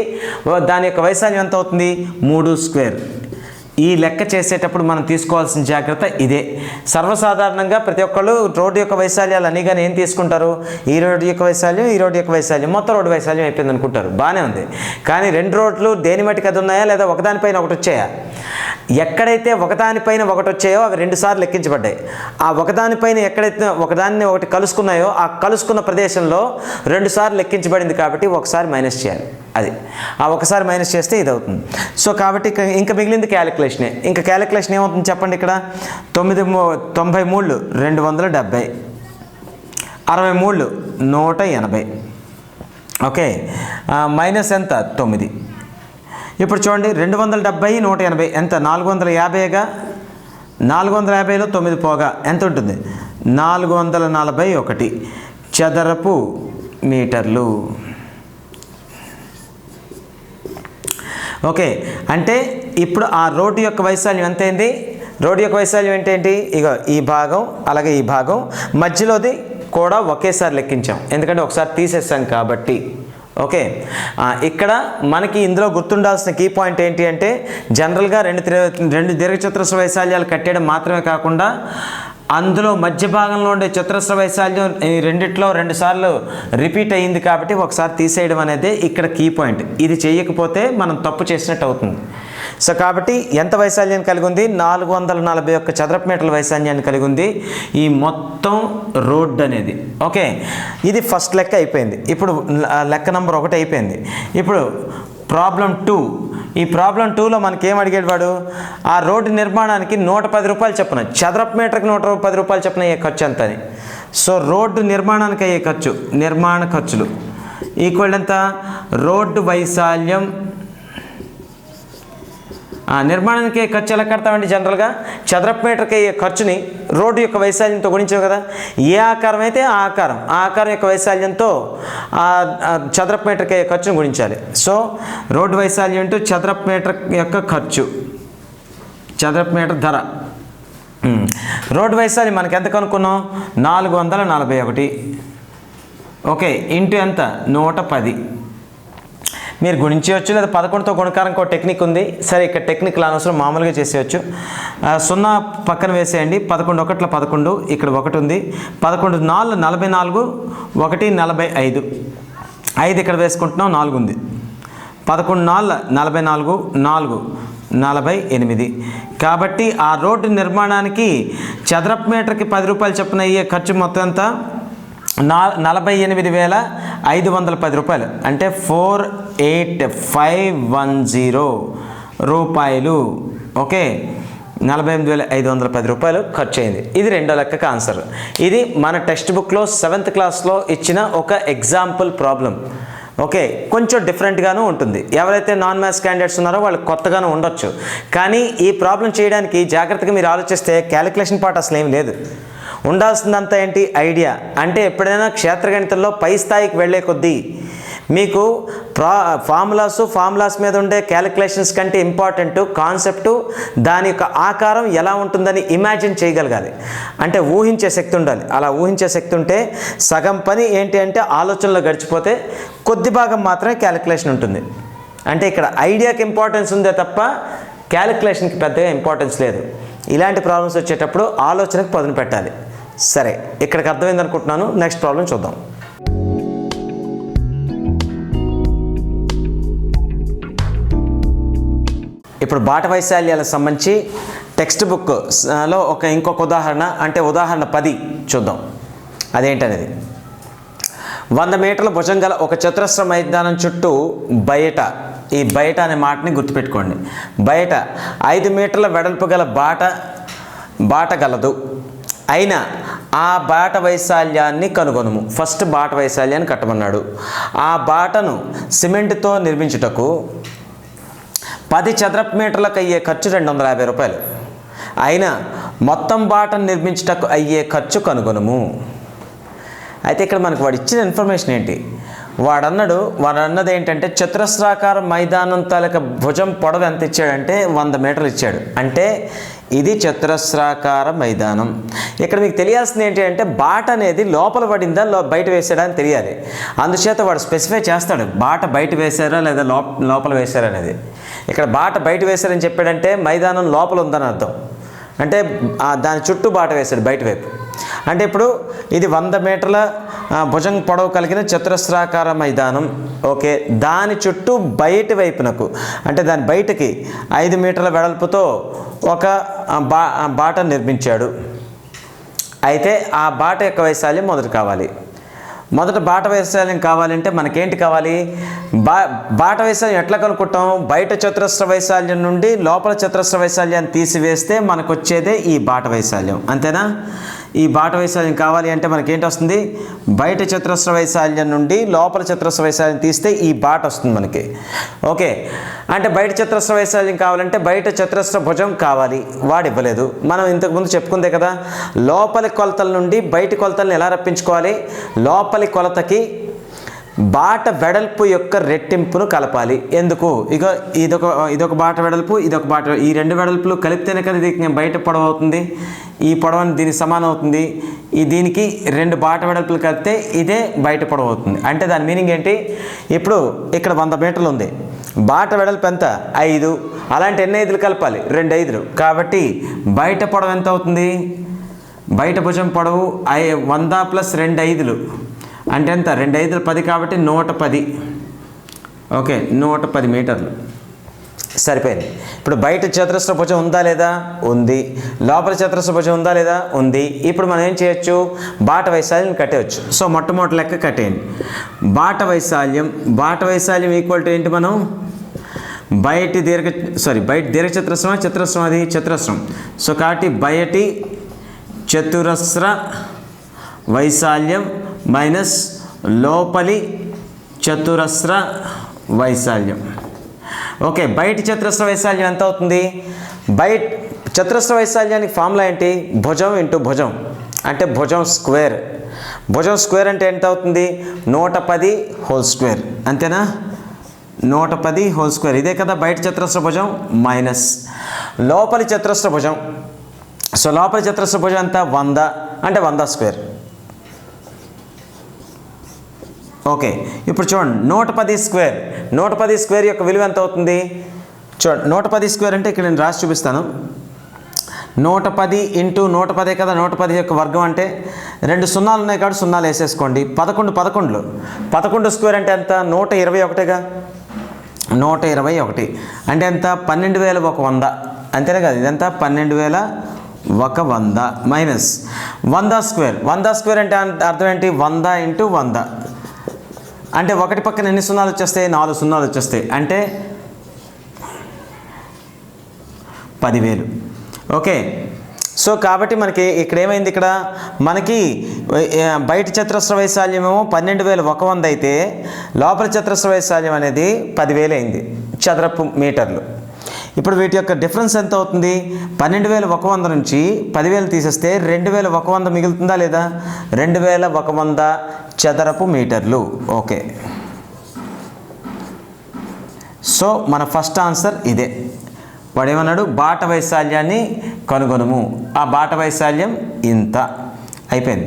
దాని యొక్క వైశాల్యం ఎంత అవుతుంది? 3 స్క్వేర్. ఈ లెక్క చేసేటప్పుడు మనం తీసుకోవాల్సిన జాగ్రత్త ఇదే. సర్వసాధారణంగా ప్రతి ఒక్కళ్ళు రోడ్డు యొక్క వైశాల్యాలు అని కానీ ఏం తీసుకుంటారు? ఈ రోడ్డు యొక్క వైశాల్యం, ఈ రోడ్డు యొక్క వైశాల్యం, మొత్తం రోడ్డు వైశాల్యం అయిపోయింది అనుకుంటారు. బాగానే ఉంది. కానీ 2 రోడ్లు దేని మట్టికి అది ఉన్నాయా లేదా ఒకదానిపైన ఒకటి వచ్చాయా? ఎక్కడైతే ఒకదానిపైన ఒకటి వచ్చాయో అవి 2 సార్లు లెక్కించబడ్డాయి. ఆ ఒకదానిపైన ఎక్కడైతే ఒకదాన్ని ఒకటి కలుసుకున్నాయో ఆ కలుసుకున్న ప్రదేశంలో 2 సార్లు లెక్కించబడింది కాబట్టి ఒకసారి మైనస్ చేయాలి. అది ఆ ఒకసారి మైనస్ చేస్తే ఇది అవుతుంది. సో కాబట్టి ఇంకా మిగిలింది క్యాలిక్యులేషనే. ఇంకా క్యాలిక్యులేషన్ ఏమవుతుంది చెప్పండి. ఇక్కడ 93 270, 63 180. ఓకే, మైనస్ ఎంత? 9. ఇప్పుడు చూడండి, 270 180 ఎంత? 450గా. 450లో 9 పోగా ఎంత ఉంటుంది? 441 చదరపు మీటర్లు. ఓకే, అంటే ఇప్పుడు ఆ రోడ్డు యొక్క వైశాల్యం ఎంత అయింది? రోడ్డు యొక్క వైశాల్యం ఏంటేంటి? ఇక ఈ భాగం అలాగే ఈ భాగం మధ్యలోది కూడా ఒకేసారి లెక్కించాం, ఎందుకంటే ఒకసారి తీసేసాం కాబట్టి. ఓకే, ఇక్కడ మనకి ఇందులో గుర్తుండాల్సిన కీ పాయింట్ ఏంటి అంటే జనరల్గా 2 దీర్ఘచతురస్ర వైశాల్యాలు కట్టేయడం మాత్రమే కాకుండా అందులో మధ్య భాగంలో ఉండే చతురస్ర వైశాల్యం ఈ రెండిట్లో 2 సార్లు రిపీట్ అయ్యింది కాబట్టి ఒకసారి తీసేయడం అనేది ఇక్కడ కీ పాయింట్. ఇది చేయకపోతే మనం తప్పు చేసినట్టు అవుతుంది. సో కాబట్టి ఎంత వైశాల్యాన్ని కలిగి ఉంది? 441 చదరపు మీటర్ల వైశాల్యాన్ని కలిగి ఉంది ఈ మొత్తం రోడ్ అనేది. ఓకే, ఇది ఫస్ట్ లెక్క అయిపోయింది. ఇప్పుడు లెక్క నెంబర్ 1 అయిపోయింది. ఇప్పుడు ప్రాబ్లం 2. ఈ ప్రాబ్లం 2లో మనకేం అడిగాడు వాడు? ఆ రోడ్డు నిర్మాణానికి 110 రూపాయలు చొప్పున, చదరపు మీటర్కి 110 రూపాయలు చొప్పున అయ్యే ఖర్చు ఎంత అని. సో రోడ్డు నిర్మాణానికి అయ్యే ఖర్చు, నిర్మాణ ఖర్చులు ఈక్వల్ ఎంత? రోడ్డు వైశాల్యం. నిర్మాణానికి ఖర్చు ఎలా కడతామండి? జనరల్గా చదరపు మీటర్కి అయ్యే ఖర్చుని రోడ్డు యొక్క వైశాల్యంతో గుణించావు కదా. ఏ ఆకారం అయితే ఆ ఆకారం యొక్క వైశాల్యంతో చదరపు మీటర్కి అయ్యే ఖర్చును గుణించాలి. సో రోడ్డు వైశాల్యం ఇంటూ చదరపు మీటర్ యొక్క ఖర్చు చదరపు మీటర్ ధర. రోడ్డు వైశాల్యం మనకి ఎంత కనుక్కున్నాం 441. ఓకే, ఇంటూ ఎంత 110. మీరు గుణించవచ్చు లేదా 11తో గుణకారం ఒక టెక్నిక్ ఉంది. సరే, ఇక్కడ టెక్నిక్లు అనవసరం, మామూలుగా చేసేయచ్చు. 0 పక్కన వేసేయండి. 11 ఒకట్ల 11, ఇక్కడ 1 ఉంది. 11 4 44, 1 45. 5 ఇక్కడ వేసుకుంటున్నాం, 4 ఉంది. 11 4 44, 4 48. కాబట్టి ఆ రోడ్డు నిర్మాణానికి చదరపు మీటర్కి 10 రూపాయలు చొప్పున అయ్యే ఖర్చు మొత్తం ఎంత 48,510 రూపాయలు. అంటే 48,510 రూపాయలు. ఓకే, 48,510 రూపాయలు ఖర్చు అయింది. ఇది రెండో లెక్కకు ఆన్సర్. ఇది మన టెక్స్ట్ బుక్లో 7th క్లాస్లో ఇచ్చిన ఒక ఎగ్జాంపుల్ ప్రాబ్లం. ఓకే, కొంచెం డిఫరెంట్గాను ఉంటుంది. ఎవరైతే నాన్ మ్యాథ్స్ క్యాండిడేట్స్ ఉన్నారో వాళ్ళు కొత్తగాను ఉండొచ్చు. కానీ ఈ ప్రాబ్లం చేయడానికి జాగ్రత్తగా మీరు ఆలోచిస్తే క్యాలిక్యులేషన్ పార్ట్ అసలు ఏం లేదు. ఉండాల్సిందంతా ఏంటి, ఐడియా. అంటే ఎప్పుడైనా క్షేత్రగణితంలో పై స్థాయికి వెళ్ళే కొద్దీ మీకు ఫార్ములాస్ మీద ఉండే క్యాలిక్యులేషన్స్ కంటే ఇంపార్టెంట్ కాన్సెప్టు, దాని యొక్క ఆకారం ఎలా ఉంటుందని ఇమాజిన్ చేయగలగాలి. అంటే ఊహించే శక్తి ఉండాలి. అలా ఊహించే శక్తి ఉంటే సగం పని ఏంటి అంటే ఆలోచనలో గడిచిపోతే కొద్ది భాగం మాత్రమే క్యాలిక్యులేషన్ ఉంటుంది. అంటే ఇక్కడ ఐడియాకి ఇంపార్టెన్స్ ఉందే తప్ప క్యాలిక్యులేషన్కి పెద్దగా ఇంపార్టెన్స్ లేదు. ఇలాంటి ప్రాబ్లమ్స్ వచ్చేటప్పుడు ఆలోచనకు పదును పెట్టాలి. సరే, ఇక్కడికి అర్థమైంది అనుకుంటున్నాను. నెక్స్ట్ ప్రాబ్లం చూద్దాం. ఇప్పుడు బాట వైశాల్యాలకు సంబంధించి టెక్స్ట్ బుక్లో ఇంకొక ఉదాహరణ, అంటే ఉదాహరణ 10 చూద్దాం. అదేంటనేది 100 మీటర్ల భుజం గల ఒక చతురస్ర మైదానం చుట్టూ బయట, ఈ బయట అనే మాటని గుర్తుపెట్టుకోండి. బయట 5 మీటర్ల వెడల్పు గల బాట గలదు. అయినా ఆ బాట వైశాల్యాన్ని కనుగొనుము. ఫస్ట్ బాట వైశాల్యాన్ని కట్టమన్నాడు. ఆ బాటను సిమెంట్తో నిర్మించుటకు 10 చదరపు మీటర్లకు అయ్యే ఖర్చు 250 రూపాయలు. అయినా మొత్తం బాటను నిర్మించుటకు అయ్యే ఖర్చు కనుగొనుము. అయితే ఇక్కడ మనకు వాడు ఇచ్చిన ఇన్ఫర్మేషన్ ఏంటి, వాడు అన్నది ఏంటంటే చతురస్రాకార మైదానం తాలూకా భుజం పొడవు ఎంత ఇచ్చాడంటే 100 మీటర్లు ఇచ్చాడు. అంటే ఇది చతురస్రాకార మైదానం. ఇక్కడ మీకు తెలియాల్సింది ఏంటి అంటే బాట అనేది లోపల పడిందా బయట వేసాడా అని తెలియాలి. అందుచేత వాడు స్పెసిఫై చేస్తాడు బాట బయట వేసారా లేదా లోపల వేసారా అనేది. ఇక్కడ బాట బయట వేశారని చెప్పాడంటే మైదానం లోపల ఉందని అర్థం. అంటే దాని చుట్టూ బాట వేశాడు బయట వైపు. అంటే ఇప్పుడు ఇది 100 మీటర్ల భుజం పొడవు కలిగిన చతురస్రాకార మైదానం. ఓకే, దాని చుట్టూ బయటి వైపునకు, అంటే దాని బయటకి 5 మీటర్ల వెడల్పుతో ఒక బాట నిర్మించాడు. అయితే ఆ బాట యొక్క వైశాల్యం మొదట బాట వైశాల్యం కావాలంటే మనకేంటి కావాలి, బాట వైశాల్యం ఎట్లా కనుక్కుంటాం, బయట చతురస్ర వైశాల్యం నుండి లోపల చతురస్ర వైశాల్యాన్ని తీసివేస్తే మనకు వచ్చేదే ఈ బాట వైశాల్యం. అంతేనా? ఈ బాట వైశాల్యం కావాలి అంటే మనకేంటి వస్తుంది, బయట చతురస్ర వైశాల్యం నుండి లోపల చతురస్ర వైశాల్యం తీస్తే ఈ బాట వస్తుంది మనకి. ఓకే, అంటే బయట చతురస్ర వైశాల్యం కావాలంటే బయట చతురస్ర భుజం కావాలి. వాడు ఇవ్వలేదు. మనం ఇంతకుముందు చెప్పుకుందే కదా, లోపలి కొలతల నుండి బయటి కొలతలను ఎలా రప్పించుకోవాలి, లోపలి కొలతకి బాట వెడల్పు యొక్క రెట్టింపును కలపాలి. ఎందుకు, ఇదొక బాట వెడల్పు, ఇదొక బాట, ఈ 2 వెడల్పులు కలిపితేనే కదా ఇది బయట పొడవు అవుతుంది. ఈ పొడవు దీనికి సమానం అవుతుంది. దీనికి 2 బాట వెడల్పులు కలిపితే ఇదే బయట పొడవు అవుతుంది. అంటే దాని మీనింగ్ ఏంటి, ఇప్పుడు ఇక్కడ 100 మీటర్లు ఉంది, బాట వెడల్పు ఎంత 5, అలాంటి ఎన్ని 5లు కలపాలి, 2 5లు. కాబట్టి బయట పొడవు ఎంత అవుతుంది, బయట భుజం పొడవు 100 + 2 5లు అంటే ఎంత, 2 5లు 10 కాబట్టి 110. ఓకే, 110 మీటర్లు సరిపోయింది. ఇప్పుడు బయట చతురస్ర భుజం ఉందా లేదా, ఉంది. లోపల చతురస్ర భుజం ఉందా లేదా, ఉంది. ఇప్పుడు మనం ఏం చేయొచ్చు, బాట వైశాల్యం కట్టేయచ్చు. సో మొట్టమొదటి లెక్క కట్టేయండి. బాట వైశాల్యం ఈక్వల్ టు ఏంటి, మనం బయట దీర్ఘచతురస్రమా చతురస్రం, అది చతురస్రం. సో కాబట్టి బయటి చతురస్ర వైశాల్యం మైనస్ లోపలి చతురస్ర వైశాల్యం. ఓకే, బయట చతురస్ర వైశాల్యం ఎంత అవుతుంది, బయట చతురస్ర వైశాల్యానికి ఫార్ములా ఏంటి, భుజం ఇంటూ భుజం అంటే భుజం స్క్వేర్. భుజం స్క్వేర్ అంటే ఎంత అవుతుంది, 110 హోల్ స్క్వేర్. అంతేనా, 110 హోల్ స్క్వేర్, ఇదే కదా బయట చతురస్రభుజం, మైనస్ లోపలి చతురస్రభుజం. సో లోపలి చతురస్రభుజం ఎంత 100 అంటే 100 స్క్వేర్. ఓకే, ఇప్పుడు చూడండి 110 స్క్వేర్, 110 స్క్వేర్ యొక్క విలువ ఎంత అవుతుంది చూడండి. 110 స్క్వేర్ అంటే ఇక్కడ నేను రాసి చూపిస్తాను. 110 ఇంటూ 110 కదా, 110 యొక్క వర్గం అంటే 2 సున్నాలు ఉన్నాయి కాబట్టి సున్నాలు వేసేసుకోండి. 11 స్క్వేర్ అంటే ఎంత 121గా, 121 అంటే ఎంత 12,100 అంతేనే కదా, ఇదంతా 12,100 మైనస్ 100 స్క్వేర్. 100 స్క్వేర్ అంటే అర్థం ఏంటి 100 ఇంటూ 100 అంటే ఒకటి పక్కన ఎన్ని సున్నాలు వచ్చేస్తాయి, 4 సున్నాలు వచ్చేస్తాయి అంటే 10,000. ఓకే, సో కాబట్టి మనకి ఇక్కడ ఏమైంది, ఇక్కడ మనకి బయట చతురస్ర వైశాల్యమేమో 12,100 అయితే లోపల చతురస్ర వైశాల్యం అనేది 10,000 అయింది చదరపు మీటర్లు. ఇప్పుడు వీటి యొక్క డిఫరెన్స్ ఎంత అవుతుంది, 12,100 నుంచి 10,000 తీసేస్తే 2,100 మిగులుతుందా లేదా, 2,100 చదరపు మీటర్లు. ఓకే, సో మన ఫస్ట్ ఆన్సర్ ఇదే. వాడు ఏమన్నాడు, బాట వైశాల్యాన్ని కనుగొనుము. ఆ బాట వైశాల్యం ఇంత అయిపోయింది.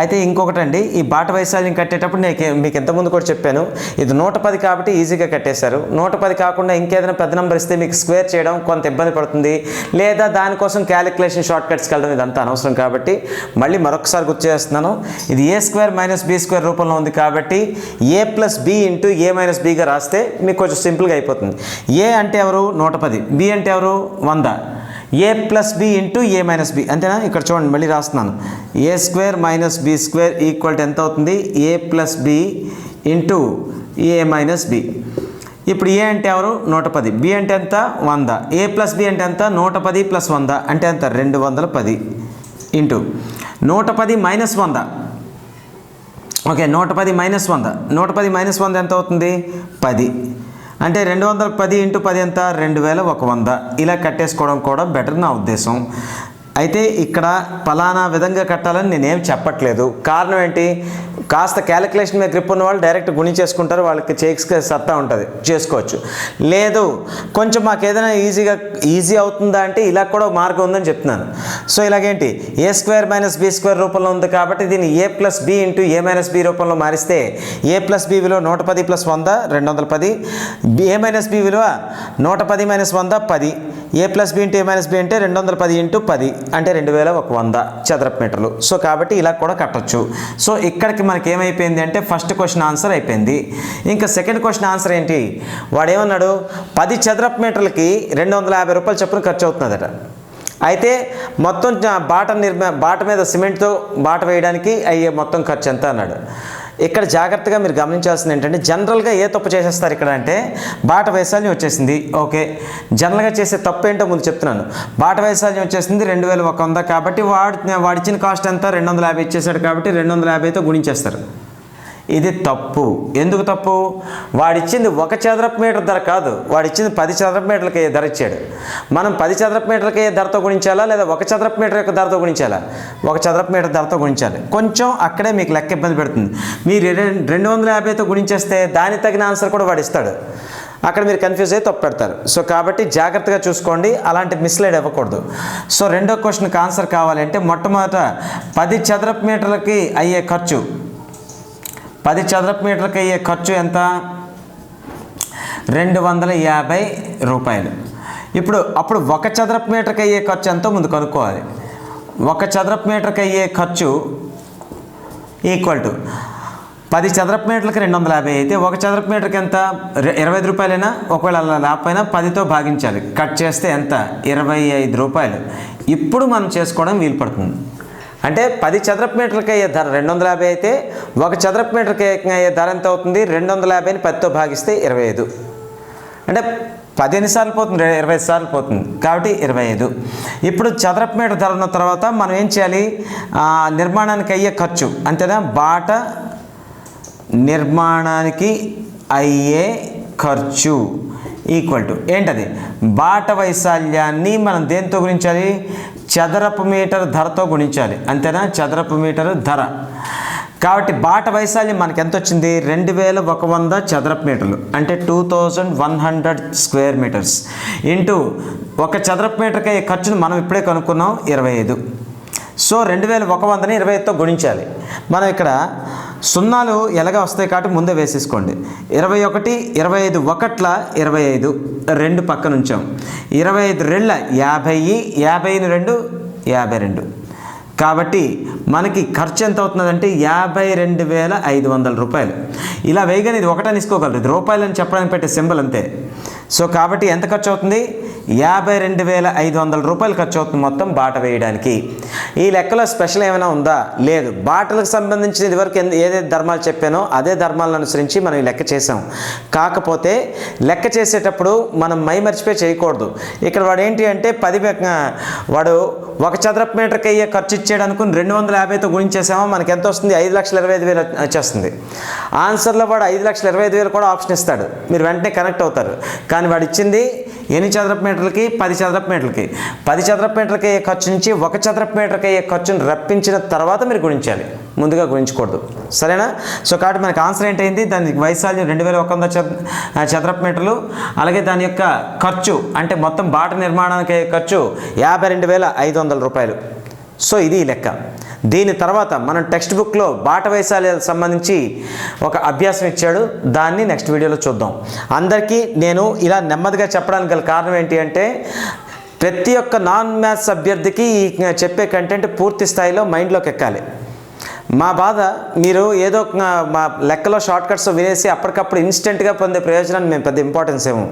అయితే ఇంకొకటండి, ఈ బాట వైశాల్యం కట్టేటప్పుడు నేను మీకు ఇంతకుముందు కూడా చెప్పాను, ఇది 110 కాబట్టి ఈజీగా కట్టేశారు. 110 కాకుండా ఇంకేదైనా పెద్ద నెంబర్ ఇస్తే మీకు స్క్వేర్ చేయడం కొంత ఇబ్బంది పడుతుంది, లేదా దానికోసం క్యాలిక్యులేషన్ షార్ట్ కట్స్కి వెళ్ళడం ఇదంతా అనవసరం. కాబట్టి మళ్ళీ మరొకసారి గుర్తు చేస్తున్నాను, ఇది a² - b² రూపంలో ఉంది కాబట్టి a + b ఇంటూ a - bగా రాస్తే మీకు కొంచెం సింపుల్గా అయిపోతుంది. a అంటే ఎవరు 110, b అంటే ఎవరు 100, a + b into a - b అంతేనా. ఇక్కడ చూడండి మళ్ళీ రాస్తున్నాను, a² - b² ఈక్వల్ టు ఎంత అవుతుంది, a + b into a - b. ఇప్పుడు a అంటే ఎవరు 110, b అంటే ఎంత 100, a + b అంటే ఎంత 110 + 100 అంటే ఎంత 210 ఇంటూ 110 - 100. ఓకే, 110 - 100, 110 - 100 ఎంత అవుతుంది 10 అంటే 210 ఇంటూ 10 ఎంత 2,100. ఇలా కట్టేసుకోవడం కూడా బెటర్ నా ఉద్దేశం. అయితే ఇక్కడ ఫలానా విధంగా కట్టాలని నేనేం చెప్పట్లేదు. కారణం ఏంటి, కాస్త క్యాలిక్యులేషన్ మీద గ్రిప్ ఉన్న వాళ్ళు డైరెక్ట్ గుణించేసుకుంటారు, వాళ్ళకి చేక్స్కి సత్తా ఉంటుంది, చేసుకోవచ్చు. లేదు కొంచెం మాకు ఏదైనా ఈజీ అవుతుందా అంటే ఇలా కూడా మార్గం ఉందని చెప్తున్నాను. సో ఇలాగేంటి a² - b² రూపంలో ఉంది కాబట్టి దీన్ని a + b into a - b రూపంలో మారిస్తే a + b విలువ 110 + 100 210, a - b విలువ 110 - 100 10, a + b into a - b అంటే 210 ఇంటూ 10 అంటే 2,100 చదరపు మీటర్లు. సో కాబట్టి ఇలా కూడా కట్టొచ్చు. సో ఇక్కడికి మనకి ఏమైపోయింది అంటే ఫస్ట్ క్వశ్చన్ ఆన్సర్ అయిపోయింది. ఇంకా సెకండ్ క్వశ్చన్ ఆన్సర్ ఏంటి, వాడు ఏమన్నాడు 10 చదరపు మీటర్లకి 250 రూపాయలు చొప్పున ఖర్చు అవుతుందట. అయితే మొత్తం బాట మీద సిమెంట్తో బాట వేయడానికి అయ్యే మొత్తం ఖర్చు ఎంత అన్నాడు. ఇక్కడ జాగ్రత్తగా మీరు గమనించాల్సింది ఏంటంటే జనరల్గా ఏ తప్పు చేసేస్తారు ఇక్కడ అంటే బాట వైశాల్యం వచ్చేసింది. ఓకే, జనరల్గా చేసే తప్పు ఏంటో ముందు చెప్తున్నాను. బాట వైశాల్యం వచ్చేసింది 2,100 కాబట్టి వాడిచ్చిన కాస్ట్ ఎంత 250 ఇచ్చేసాడు కాబట్టి 250తో గుణించేస్తారు. ఇది తప్పు. ఎందుకు తప్పు, వాడిచ్చింది 1 చదరపు మీటర్ ధర కాదు, వాడిచ్చింది 10 చదరపు మీటర్లకి ధర ఇచ్చాడు. మనం 10 చదరపు మీటర్లకి ధరతో గుణించాలా లేదా 1 చదరపు మీటర్ యొక్క ధరతో గుణించాలా, 1 చదరపు మీటర్ ధరతో గుణించాలి. కొంచెం అక్కడే మీకు లెక్క ఇబ్బంది పెడుతుంది. మీరు 250తో గుణించేస్తే దానికి తగిన ఆన్సర్ కూడా వాడు ఇస్తాడు, అక్కడ మీరు కన్ఫ్యూజ్ అయ్యి తప్పు పెడతారు. సో కాబట్టి జాగ్రత్తగా చూసుకోండి, అలాంటి మిస్లైడ్ అవ్వకూడదు. సో రెండో క్వశ్చన్కి ఆన్సర్ కావాలంటే మొట్టమొదట 10 చదరపు మీటర్లకి అయ్యే ఖర్చు, 10 చదరపు మీటర్లకి అయ్యే ఖర్చు ఎంత 250 రూపాయలు. అప్పుడు 1 చదరపు మీటర్కి అయ్యే ఖర్చు ఎంతో ముందు కనుక్కోవాలి. 1 చదరపు మీటర్కి అయ్యే ఖర్చు ఈక్వల్ టు 10 చదరపు మీటర్లకి 250 అయితే 1 చదరపు మీటర్కి ఎంత 25 రూపాయలైనా, ఒకవేళ అలా లేకపోయినా 10తో భాగించాలి, కట్ చేస్తే ఎంత 25 రూపాయలు. ఇప్పుడు మనం చేసుకోవడం వీలు పడుతుంది. అంటే 10 చదరపు మీటర్లకి అయ్యే ధర 250 అయితే 1 చదరపు మీటర్కి అయ్యే ధర ఎంత అవుతుంది 250ని 10తో భాగిస్తే 25. అంటే 10 ఎన్నిసార్లు పోతుంది 25 సార్లు పోతుంది కాబట్టి 25. ఇప్పుడు చదరపు మీటర్ ధర ఉన్న తర్వాత మనం ఏం చేయాలి, నిర్మాణానికి అయ్యే ఖర్చు అంతేనా, బాట నిర్మాణానికి అయ్యే ఖర్చు ఈక్వల్ టు ఏంటది బాట వైశాల్యాన్ని మనం దేంతో గుణించాలి, చదరపు మీటర్ ధరతో గుణించాలి అంతేనా, చదరపు మీటర్ ధర. కాబట్టి బాట వైశాల్యం మనకి ఎంత వచ్చింది, 2100 చదరపు మీటర్లు, అంటే 2100 స్క్వేర్ మీటర్స్ ఇంటూ ఒక చదరపు మీటర్కి అయ్యే ఖర్చును మనం ఇప్పుడే కనుక్కున్నాం 25. సో 2100ని 25తో గుణించాలి. మనం ఇక్కడ సున్నాలు ఎలాగా వస్తాయి కాబట్టి ముందే వేసేసుకోండి. 21, 25 ఒకట్ల 25, 2 పక్కన ఉంచాం. 25 రెళ్ళ 50, 50ని 2 52. కాబట్టి మనకి ఖర్చు ఎంత అవుతుందంటే 52,500 రూపాయలు. ఇలా వేయగానే ఇది ఒకటని తీసుకోగలరు, ఇది రూపాయలు అని చెప్పడానికి పెట్టే సింబల్ అంతే. సో కాబట్టి ఎంత ఖర్చు అవుతుంది, 52,500 రూపాయలు ఖర్చు అవుతుంది మొత్తం బాట వేయడానికి. ఈ లెక్కలో స్పెషల్ ఏమైనా ఉందా, లేదు. బాటలకు సంబంధించిన ఇదివరకు ఏదైతే ధర్మాలు చెప్పానో అదే ధర్మాలను అనుసరించి మనం ఈ లెక్క చేసాం. కాకపోతే లెక్క చేసేటప్పుడు మనం మర్చిపోయి చేయకూడదు. ఇక్కడ వాడు ఏంటి అంటే వాడు 1 చదరపు మీటర్కి అయ్యే ఖర్చు ఇచ్చాడు అనుకుని 250తో గుణించేసామో మనకి ఎంత వస్తుంది, 5,25,000 వచ్చేస్తుంది. ఆన్సర్లో వాడు 5,25,000 కూడా ఆప్షన్ ఇస్తాడు, మీరు వెంటనే కనెక్ట్ అవుతారు. కానీ వాడు ఇచ్చింది ఎన్ని చదరపు మీటర్లకి, 10 చదరపు మీటర్లకి. 10 చదరపు మీటర్కి అయ్యే ఖర్చు నుంచి 1 చదరపు మీటర్కి అయ్యే ఖర్చును రప్పించిన తర్వాత మీరు గుణించాలి, ముందుగా గుణించకూడదు. సరేనా? సో కాబట్టి మనకి ఆన్సర్ ఏంటైంది, దానికి వైశాల్యం 2100 చదరపు మీటర్లు, అలాగే దాని యొక్క ఖర్చు అంటే మొత్తం బాట నిర్మాణానికి అయ్యే ఖర్చు 52,500 రూపాయలు. సో ఇది ఈ లెక్క. దీని తర్వాత మనం టెక్స్ట్ బుక్లో బాట వైశాల్యాలకు సంబంధించి ఒక అభ్యాసం ఇచ్చాడు, దాన్ని నెక్స్ట్ వీడియోలో చూద్దాం. అందరికీ నేను ఇలా నెమ్మదిగా చెప్పడానికి గల కారణం ఏంటి అంటే ప్రతి ఒక్క నాన్ మ్యాథ్స్ అభ్యర్థికి చెప్పే కంటెంట్ పూర్తి స్థాయిలో మైండ్లోకి ఎక్కాలి. మా బాధ మీరు ఏదో మా లెక్కలో షార్ట్ కట్స్ వినేసి అప్పటికప్పుడు ఇన్స్టెంట్గా పొందే ప్రయోజనాన్ని మేము పెద్ద ఇంపార్టెన్స్ ఏమో.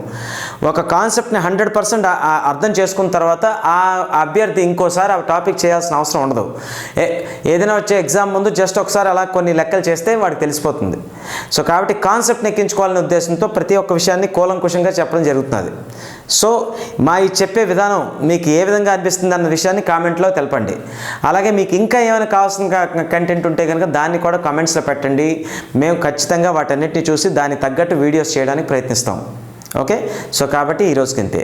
ఒక కాన్సెప్ట్ని 100% అర్థం చేసుకున్న తర్వాత ఆ అభ్యర్థి ఇంకోసారి ఆ టాపిక్ చేయాల్సిన అవసరం ఉండదు. ఏదైనా వచ్చే ఎగ్జామ్ ముందు జస్ట్ ఒకసారి అలా కొన్ని లెక్కలు చేస్తే వాడికి తెలిసిపోతుంది. సో కాబట్టి కాన్సెప్ట్ని ఎక్కించుకోవాలనే ఉద్దేశంతో ప్రతి ఒక్క విషయాన్ని కూలంకుషంగా చెప్పడం జరుగుతున్నది. సో మా ఈ చెప్పే విధానం మీకు ఏ విధంగా అనిపిస్తుంది అన్న విషయాన్ని కామెంట్లో తెలపండి. అలాగే మీకు ఇంకా ఏమైనా కావాల్సిన కంటెంట్ ఉంటే కనుక దాన్ని కూడా కామెంట్స్లో పెట్టండి. మేము ఖచ్చితంగా వాటన్నిటిని చూసి దానికి తగ్గట్టు వీడియోస్ చేయడానికి ప్రయత్నిస్తాం. ఓకే, సో కాబట్టి ఈరోజుకి ఇంతే.